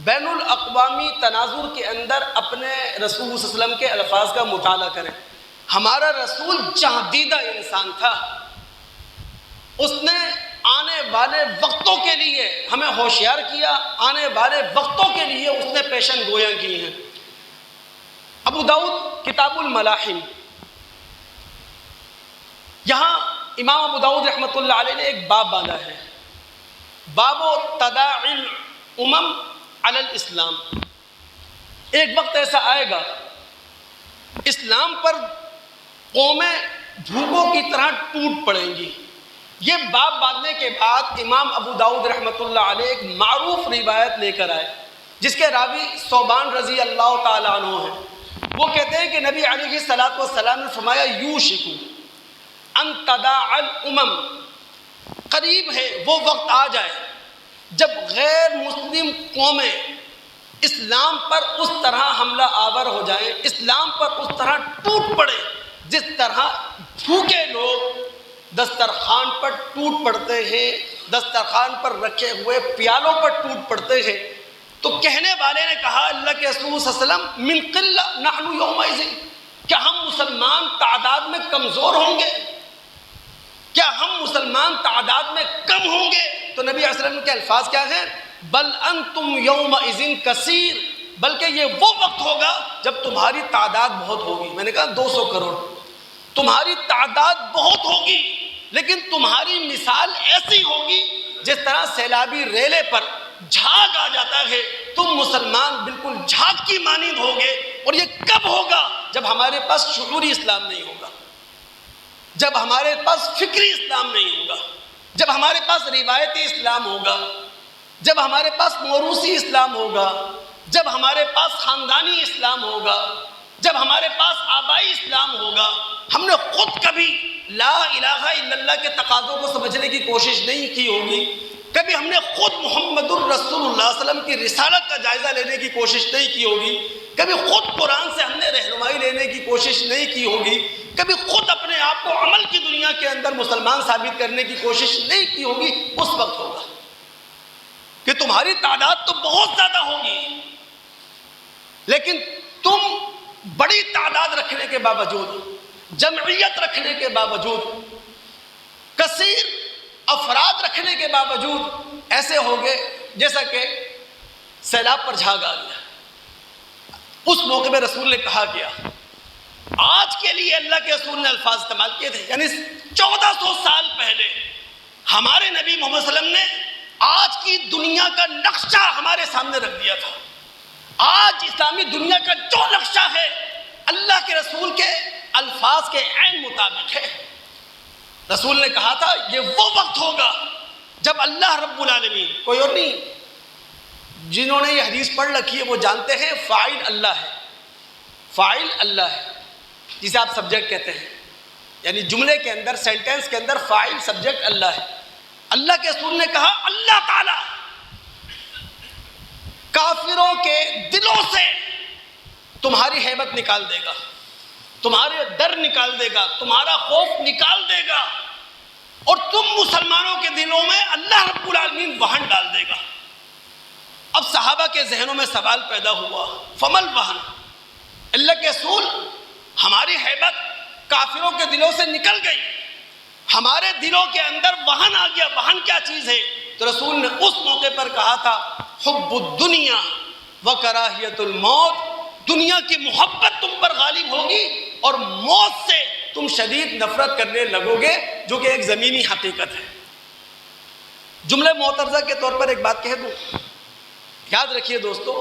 بین الاقوامی تناظر کے اندر اپنے رسول صلی اللہ علیہ وسلم کے الفاظ کا مطالعہ کریں۔ ہمارا رسول جہاندیدہ انسان تھا، اس نے آنے والے وقتوں کے لیے ہمیں ہوشیار کیا، آنے والے وقتوں کے لیے اس نے پیشن گویاں کی ہیں۔ ابو داؤد کتاب الملاحم، یہاں امام ابو داؤد رحمۃ اللہ علیہ نے ایک باب باندھا ہے، باب تداعی الامم علی الاسلام۔ ایک وقت ایسا آئے گا اسلام پر قومیں بھوکوں کی طرح ٹوٹ پڑیں گی۔ یہ باب باندھنے کے بعد امام ابو داؤد رحمۃ اللہ علیہ ایک معروف روایت لے کر آئے، جس کے راوی ثوبان رضی اللہ تعالیٰ عنہ ہیں۔ وہ کہتے ہیں کہ نبی علیہ الصلوۃ والسلام نے فرمایا یوشک ان تداعی الامم، قریب ہے وہ وقت آ جائے جب غیر مسلم قومیں اسلام پر اس طرح حملہ آور ہو جائیں، اسلام پر اس طرح ٹوٹ پڑے جس طرح بھوکے لوگ دسترخوان پر ٹوٹ پڑتے ہیں، دسترخوان پر رکھے ہوئے پیالوں پر ٹوٹ پڑتے ہیں۔ تو کہنے والے نے کہا اللہ کے رسول صلی اللہ علیہ وسلم من قلہ نحن یومئذ، کیا ہم مسلمان تعداد میں کمزور ہوں گے؟ کیا ہم مسلمان تعداد میں کم ہوں گے؟ تو نبی علیہ السلام کے الفاظ کیا ہیں؟ بل انتم یومئذ کثیر، بلکہ یہ وہ وقت ہوگا جب تمہاری تعداد بہت ہوگی۔ میں نے کہا 200 کروڑ، تمہاری تعداد بہت ہوگی لیکن تمہاری مثال ایسی ہوگی جس طرح سیلابی ریلے پر جھاگ آ جاتا ہے، تم مسلمان بالکل جھاگ کی مانند ہوگے۔ اور یہ کب ہوگا؟ جب ہمارے پاس شعوری اسلام نہیں ہوگا، جب ہمارے پاس فکری اسلام نہیں ہوگا، جب ہمارے پاس روایتی اسلام ہوگا، جب ہمارے پاس موروثی اسلام ہوگا، جب ہمارے پاس خاندانی اسلام ہوگا، جب ہمارے پاس آبائی اسلام ہوگا، ہم نے خود کبھی لا الہ الا اللہ کے تقاضوں کو سمجھنے کی کوشش نہیں کی ہوگی، کبھی ہم نے خود محمد الرسول اللہ صلی اللہ علیہ وسلم کی رسالت کا جائزہ لینے کی کوشش نہیں کی ہوگی، کبھی خود قرآن سے ہم نے رہنمائی لینے کی کوشش نہیں کی ہوگی، کبھی خود اپنے آپ کو عمل کی دنیا کے اندر مسلمان ثابت کرنے کی کوشش نہیں کی ہوگی، اس وقت ہوگا کہ تمہاری تعداد تو بہت زیادہ ہوگی، لیکن تم بڑی تعداد رکھنے کے باوجود، جمعیت رکھنے کے باوجود، کثیر افراد رکھنے کے باوجود ایسے ہوگے جیسا کہ سیلاب پر جھاگ آ گیا۔ اس موقع میں رسول نے کہا کیا، آج کے لیے اللہ کے رسول نے الفاظ استعمال کیے تھے، یعنی 1400 سال پہلے ہمارے نبی محمد صلی اللہ علیہ وسلم نے آج کی دنیا کا نقشہ ہمارے سامنے رکھ دیا تھا۔ آج اسلامی دنیا کا جو نقشہ ہے اللہ کے رسول کے الفاظ کے عین مطابق ہے۔ رسول نے کہا تھا یہ وہ وقت ہوگا جب اللہ رب العالمین، کوئی اور نہیں، جنہوں نے یہ حدیث پڑھ رکھی ہے وہ جانتے ہیں فاعل اللہ ہے، فاعل اللہ ہے، جسے آپ سبجیکٹ کہتے ہیں، یعنی جملے کے اندر، سینٹینس کے اندر فاعل سبجیکٹ اللہ ہے۔ اللہ کے رسول نے کہا اللہ تعالی کافروں کے دلوں سے تمہاری ہیبت نکال دے گا، تمہارے ڈر نکال دے گا، تمہارا خوف نکال دے گا، اور تم مسلمانوں کے دلوں میں اللہ رب العالمین وہن ڈال دے گا۔ اب صحابہ کے ذہنوں میں سوال پیدا ہوا، فمل وہن، اللہ کے رسول ہماری ہیبت کافروں کے دلوں سے نکل گئی، ہمارے دلوں کے اندر وہن آ گیا، وہن کیا چیز ہے؟ تو رسول نے اس موقع پر کہا تھا حب الدنیا وکراہیت الموت، دنیا کی محبت تم پر غالب ہوگی اور موت سے تم شدید نفرت کرنے لگو گے، جو کہ ایک زمینی حقیقت ہے۔ جملہ معترضہ کے طور پر ایک بات کہہ دوں، یاد رکھیے دوستو،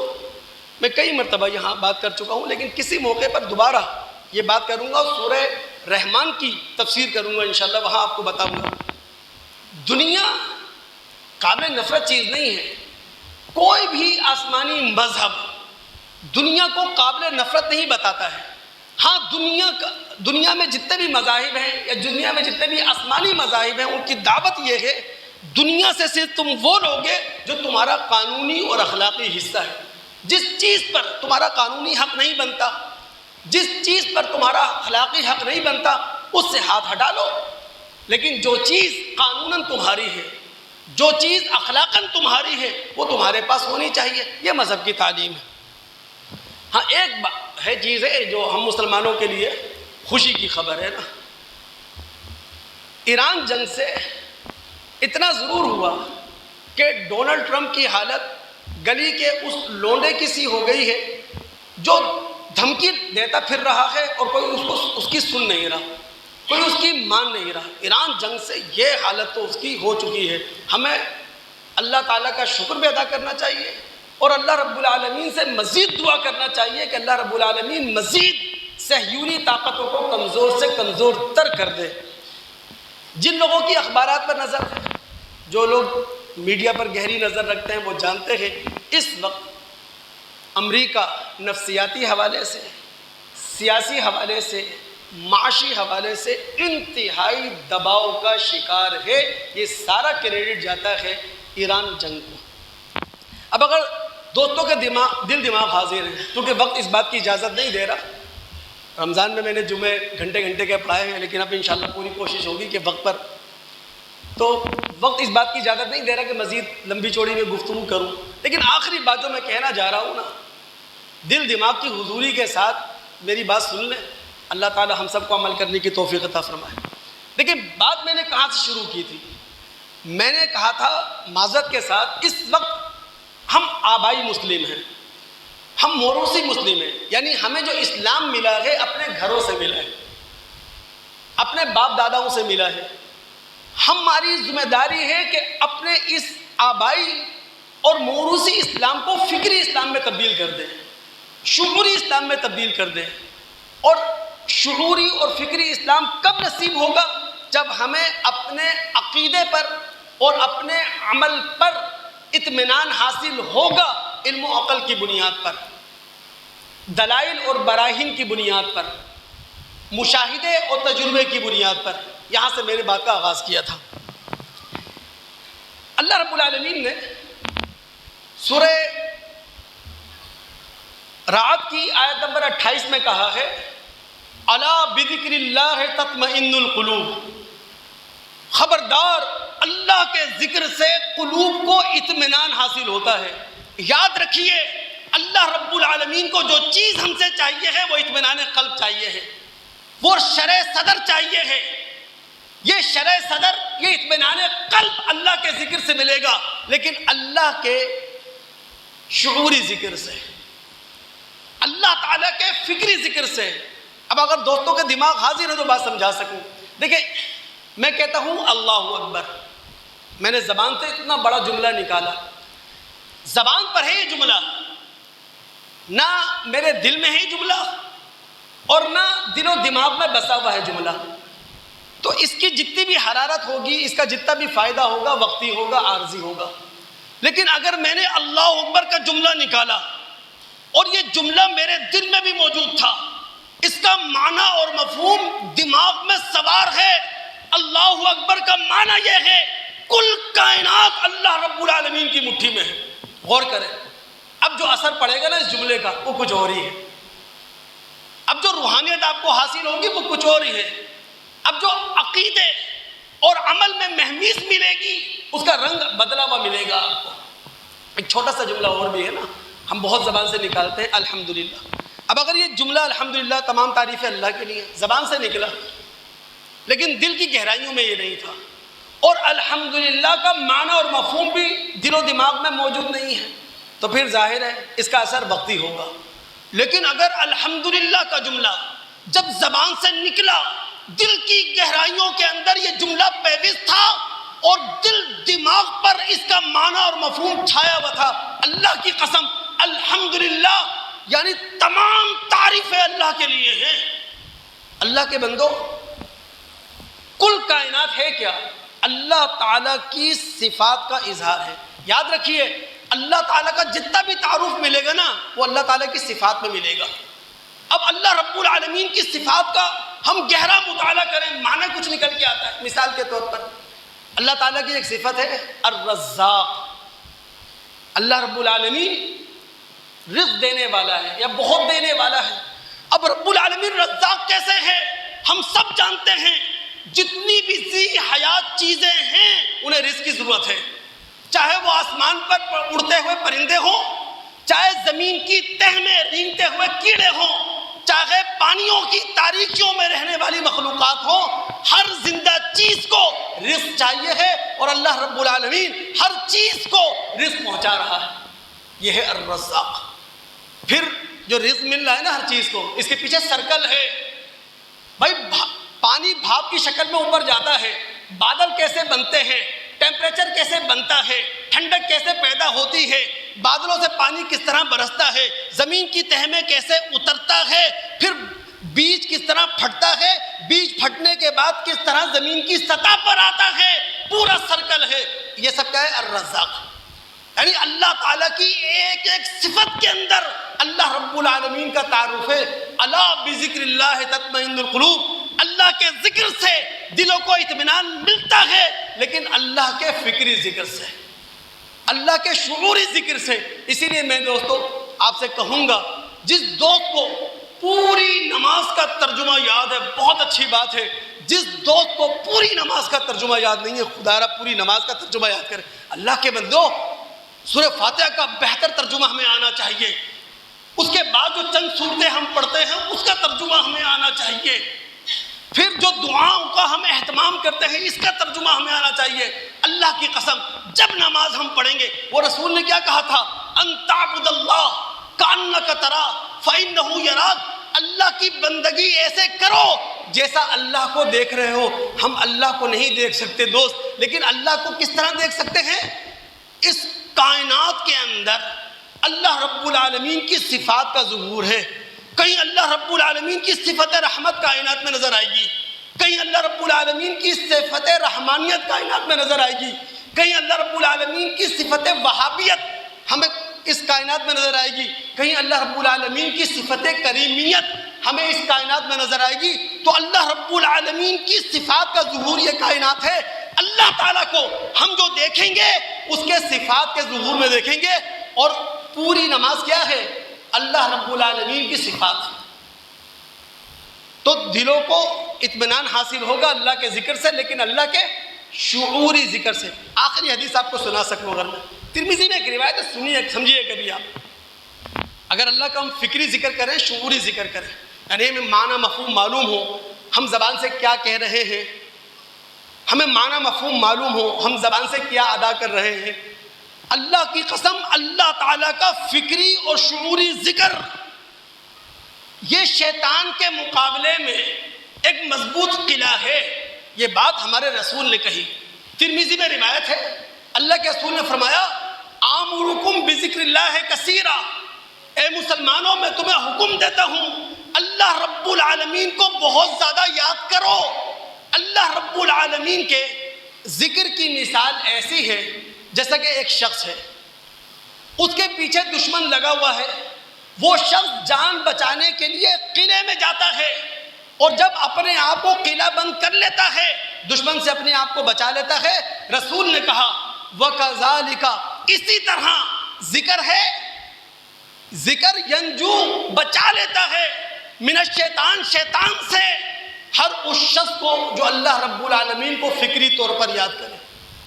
میں کئی مرتبہ یہاں بات کر چکا ہوں، لیکن کسی موقع پر دوبارہ یہ بات کروں گا، سورہ رحمان کی تفسیر کروں گا انشاءاللہ، وہاں آپ کو بتاؤں گا۔ دنیا قابل نفرت چیز نہیں ہے، کوئی بھی آسمانی مذہب دنیا کو قابل نفرت نہیں بتاتا ہے۔ ہاں دنیا میں جتنے بھی مذاہب ہیں یا دنیا میں جتنے بھی آسمانی مذاہب ہیں، ان کی دعوت یہ ہے دنیا سے صرف تم وہ لوگے جو تمہارا قانونی اور اخلاقی حصہ ہے۔ جس چیز پر تمہارا قانونی حق نہیں بنتا، جس چیز پر تمہارا اخلاقی حق نہیں بنتا، اس سے ہاتھ ہٹا لو، لیکن جو چیز قانوناً تمہاری ہے، جو چیز اخلاقاً تمہاری ہے، وہ تمہارے پاس ہونی چاہیے۔ یہ مذہب کی تعلیم ہے۔ ہاں ایک ہے چیز ہے جو ہم مسلمانوں کے لیے خوشی کی خبر ہے نا، ایران جنگ سے اتنا ضرور ہوا کہ ڈونلڈ ٹرمپ کی حالت گلی کے اس لونڈے کی سی ہو گئی ہے جو دھمکی دیتا پھر رہا ہے اور کوئی اس کی سن نہیں رہا، کوئی اس کی مان نہیں رہا۔ ایران جنگ سے یہ حالت تو اس کی ہو چکی ہے۔ ہمیں اللہ تعالیٰ کا شکر بھی ادا کرنا چاہیے اور اللہ رب العالمین سے مزید دعا کرنا چاہیے کہ اللہ رب العالمین مزید صہیونی طاقتوں کو کمزور سے کمزور تر کر دے۔ جن لوگوں کی اخبارات پر نظر ہے، جو لوگ میڈیا پر گہری نظر رکھتے ہیں، وہ جانتے ہیں اس وقت امریکہ نفسیاتی حوالے سے، سیاسی حوالے سے، معاشی حوالے سے انتہائی دباؤ کا شکار ہے۔ یہ سارا کریڈٹ جاتا ہے ایران جنگ کو۔ اب اگر دوستوں کے دل دماغ حاضر ہیں، کیونکہ وقت اس بات کی اجازت نہیں دے رہا، رمضان میں نے جمعے گھنٹے کے پڑھائے ہیں، لیکن اب انشاءاللہ پوری کوشش ہوگی کہ وقت پر، تو وقت اس بات کی اجازت نہیں دے رہا کہ مزید لمبی چوڑی میں گفتگو کروں، لیکن آخری بات جو میں کہنا جا رہا ہوں نا، دل دماغ کی حضوری کے ساتھ میری بات سن لیں، اللہ تعالی ہم سب کو عمل کرنے کی توفیق عطا فرمائے۔ لیکن بات میں نے کہاں سے شروع کی تھی؟ میں نے کہا تھا معذرت کے ساتھ، اس وقت ہم آبائی مسلم ہیں، ہم موروثی مسلم ہیں، یعنی ہمیں جو اسلام ملا ہے اپنے گھروں سے ملا ہے، اپنے باپ داداؤں سے ملا ہے۔ ہماری ذمہ داری ہے کہ اپنے اس آبائی اور موروثی اسلام کو فکری اسلام میں تبدیل کر دیں، شعوری اسلام میں تبدیل کر دیں۔ اور شعوری اور فکری اسلام کب نصیب ہوگا؟ جب ہمیں اپنے عقیدے پر اور اپنے عمل پر اطمینان حاصل ہوگا، علم و عقل کی بنیاد پر، دلائل اور براہین کی بنیاد پر، مشاہدے اور تجربے کی بنیاد پر۔ یہاں سے میری بات کا آغاز کیا تھا۔ اللہ رب العالمین نے سورہ رعد کی آیت نمبر 28 میں کہا ہے، الا بذکر اللہ تطمئن القلوب، خبردار اللہ کے ذکر سے قلوب کو اطمینان حاصل ہوتا ہے۔ یاد رکھیے، اللہ رب العالمین کو جو چیز ہم سے چاہیے ہے وہ اطمینان قلب چاہیے ہے، وہ شرح صدر چاہیے ہے۔ یہ شرح صدر، یہ اطمینان قلب اللہ کے ذکر سے ملے گا، لیکن اللہ کے شعوری ذکر سے، اللہ تعالیٰ کے فکری ذکر سے۔ اب اگر دوستوں کے دماغ حاضر ہے تو بات سمجھا سکوں۔ دیکھیں، میں کہتا ہوں اللہ اکبر، میں نے زبان سے اتنا بڑا جملہ نکالا، زبان پر ہے یہ جملہ، نہ میرے دل میں ہے یہ جملہ اور نہ دل و دماغ میں بسا ہوا ہے جملہ، تو اس کی جتنی بھی حرارت ہوگی، اس کا جتنا بھی فائدہ ہوگا وقتی ہوگا، عارضی ہوگا۔ لیکن اگر میں نے اللہ اکبر کا جملہ نکالا اور یہ جملہ میرے دل میں بھی موجود تھا، اس کا معنی اور مفہوم دماغ میں سوار ہے، اللہ اکبر کا معنی یہ ہے کل کائنات اللہ رب العالمین کی مٹھی میں ہے۔ غور کریں، اب جو اثر پڑے گا نا اس جملے کا وہ کچھ اور ہی ہے، اب جو روحانیت آپ کو حاصل ہوگی وہ کچھ اور ہی ہے، اب جو عقیدے اور عمل میں مہمیز ملے گی اس کا رنگ بدلا ہوا ملے گا آپ کو۔ ایک چھوٹا سا جملہ اور بھی ہے نا، ہم بہت زبان سے نکالتے ہیں الحمدللہ۔ اب اگر یہ جملہ الحمدللہ تمام تعریفیں اللہ کے لیے زبان سے نکلا، لیکن دل کی گہرائیوں میں یہ نہیں تھا، اور الحمدللہ کا معنی اور مفہوم بھی دل و دماغ میں موجود نہیں ہے، تو پھر ظاہر ہے اس کا اثر وقتی ہوگا۔ لیکن اگر الحمدللہ کا جملہ جب زبان سے نکلا، دل کی گہرائیوں کے اندر یہ جملہ پیوست تھا اور دل دماغ پر اس کا معنی اور مفہوم چھایا ہوا تھا، اللہ کی قسم الحمدللہ یعنی تمام تعریفیں اللہ کے لیے ہیں۔ اللہ کے بندو، کل کائنات ہے کیا؟ اللہ تعالیٰ کی صفات کا اظہار ہے۔ یاد رکھیے، اللہ تعالیٰ کا جتنا بھی تعارف ملے گا نا وہ اللہ تعالیٰ کی صفات میں ملے گا۔ اب اللہ رب العالمین کی صفات کا ہم گہرا مطالعہ کریں، معنی کچھ نکل کے آتا ہے۔ مثال کے طور پر اللہ تعالیٰ کی ایک صفت ہے الرزاق، اللہ رب العالمین رزق دینے والا ہے یا بہت دینے والا ہے۔ اب رب العالمین رزاق کیسے ہے؟ ہم سب جانتے ہیں جتنی بھی ذی حیات چیزیں ہیں انہیں رزق کی ضرورت ہے، چاہے وہ آسمان پر اڑتے ہوئے پرندے ہوں، چاہے زمین کی تہ میں رینگتے ہوئے کیڑے ہوں، چاہے پانیوں کی تاریکیوں میں رہنے والی مخلوقات ہوں، ہر زندہ چیز کو رزق چاہیے ہے، اور اللہ رب العالمین ہر چیز کو رزق پہنچا رہا ہے۔ یہ ہے الرزاق۔ پھر جو رزق مل رہا ہے نا ہر چیز کو، اس کے پیچھے سرکل ہے۔ بھائی پانی بھاپ کی شکل میں اوپر جاتا ہے، بادل کیسے بنتے ہیں، ٹیمپریچر کیسے بنتا ہے، ٹھنڈک کیسے پیدا ہوتی ہے، بادلوں سے پانی کس طرح برستا ہے، زمین کی تہ میں کیسے اترتا ہے، پھر بیج کس طرح پھٹتا ہے، بیج پھٹنے کے بعد کس طرح زمین کی سطح پر آتا ہے، پورا سرکل ہے۔ یہ سب کیا ہے؟ الرزاق۔ یعنی اللہ تعالیٰ کی ایک ایک صفت کے اندر اللہ رب العالمین کا تعارف ہے۔ الا بذکر اللہ تطمئن القلوب، اللہ کے ذکر سے دلوں کو اطمینان ملتا ہے، لیکن اللہ کے فکری ذکر سے، اللہ کے شعوری ذکر سے۔ اسی لیے میں دوستو آپ سے کہوں گا، جس دوست کو پوری نماز کا ترجمہ یاد ہے، بہت اچھی بات ہے۔ جس دوست کو پوری نماز کا ترجمہ یاد نہیں ہے، خدا را پوری نماز کا ترجمہ یاد کرے۔ اللہ کے بندو، سورہ فاتحہ کا بہتر ترجمہ ہمیں آنا چاہیے، اس کے بعد جو چند صورتیں ہم پڑھتے ہیں اس کا ترجمہ ہمیں آنا چاہیے، پھر جو دعاؤں کا ہم اہتمام کرتے ہیں اس کا ترجمہ ہمیں آنا چاہیے۔ اللہ کی قسم، جب نماز ہم پڑھیں گے، وہ رسول نے کیا کہا تھا؟ ان تعبد اللہ کأنک ترا فإنہ یراک، اللہ کی بندگی ایسے کرو جیسا اللہ کو دیکھ رہے ہو۔ ہم اللہ کو نہیں دیکھ سکتے دوست، لیکن اللہ کو کس طرح دیکھ سکتے ہیں؟ اس کائنات کے اندر اللہ رب العالمین کی صفات کا ظہور ہے۔ کہیں اللہ رب العالمین کی صفت رحمت کائنات میں نظر آئے گی، کہیں اللہ رب العالمین کی صفت رحمانیت کائنات میں نظر آئے گی، کہیں اللہ رب العالمین کی صفت وہابیت ہمیں اس کائنات میں نظر آئے گی، کہیں اللہ رب العالمین کی صفت کریمیت ہمیں اس کائنات میں نظر آئے گی۔ تو اللہ رب العالمین کی صفات کا ظہور یہ کائنات ہے۔ اللہ تعالیٰ کو ہم جو دیکھیں گے اس کے صفات کے ظہور میں دیکھیں گے، اور پوری نماز کیا ہے؟ اللہ رب العالمین کی صفات۔ تو دلوں کو اطمینان حاصل ہوگا اللہ کے ذکر سے، لیکن اللہ کے شعوری ذکر سے۔ آخری حدیث آپ کو سنا سکوں اگر میں، ترمذی میں ایک روایت ہے، سنیے سمجھیے کبھی آپ۔ اگر اللہ کا ہم فکری ذکر کریں، شعوری ذکر کریں، یعنی ہمیں معنی مفہوم معلوم ہو ہم زبان سے کیا کہہ رہے ہیں، ہمیں معنی مفہوم معلوم ہو ہم زبان سے کیا ادا کر رہے ہیں، اللہ کی قسم اللہ تعالیٰ کا فکری اور شعوری ذکر یہ شیطان کے مقابلے میں ایک مضبوط قلعہ ہے۔ یہ بات ہمارے رسول نے کہی، ترمذی میں روایت ہے، اللہ کے رسول نے فرمایا آمرکم بذکر اللہ کثیرا، اے مسلمانوں میں تمہیں حکم دیتا ہوں اللہ رب العالمین کو بہت زیادہ یاد کرو۔ اللہ رب العالمین کے ذکر کی مثال ایسی ہے جیسا کہ ایک شخص ہے، اس کے پیچھے دشمن لگا ہوا ہے، وہ شخص جان بچانے کے لیے قلعے میں جاتا ہے، اور جب اپنے آپ کو قلعہ بند کر لیتا ہے دشمن سے اپنے آپ کو بچا لیتا ہے، رسول نے کہا وَكَذَلِكَ، اسی طرح ذکر ہے، ذکر ینجو بچا لیتا ہے من الشیطان، شیطان سے، ہر اس شخص کو جو اللہ رب العالمین کو فکری طور پر یاد کرے،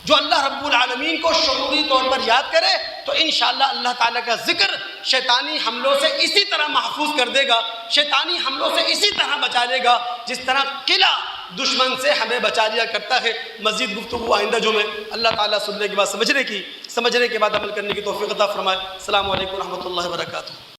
جو اللہ رب العالمین کو شعوری طور پر یاد کرے، تو انشاءاللہ اللہ تعالیٰ کا ذکر شیطانی حملوں سے اسی طرح محفوظ کر دے گا، شیطانی حملوں سے اسی طرح بچا لے گا جس طرح قلعہ دشمن سے ہمیں بچا لیا کرتا ہے۔ مزید گفتگو آئندہ جمعے، اللہ تعالیٰ سننے کے بعد سمجھنے کے بعد عمل کرنے کی توفیق عطا فرمائے۔ السلام علیکم ورحمۃ اللہ وبرکاتہ۔